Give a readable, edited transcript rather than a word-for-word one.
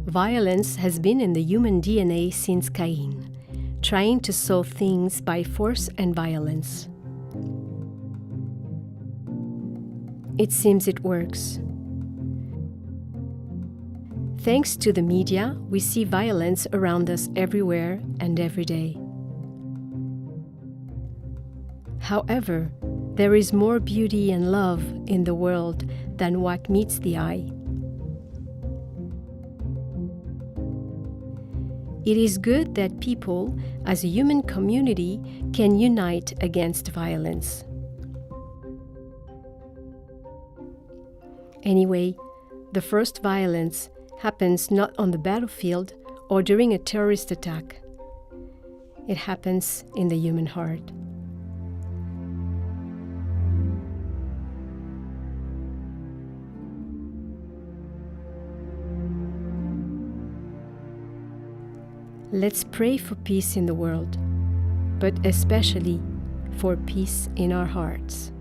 Violence has been in the human DNA since Cain, trying to solve things by force and violence. It seems it works. Thanks to the media, we see violence around us everywhere and every day. However, there is more beauty and love in the world than what meets the eye. It is good that people, as a human community, can unite against violence. Anyway, the first violence happens not on the battlefield or during a terrorist attack. It happens in the human heart. Let's pray for peace in the world, but especially for peace in our hearts.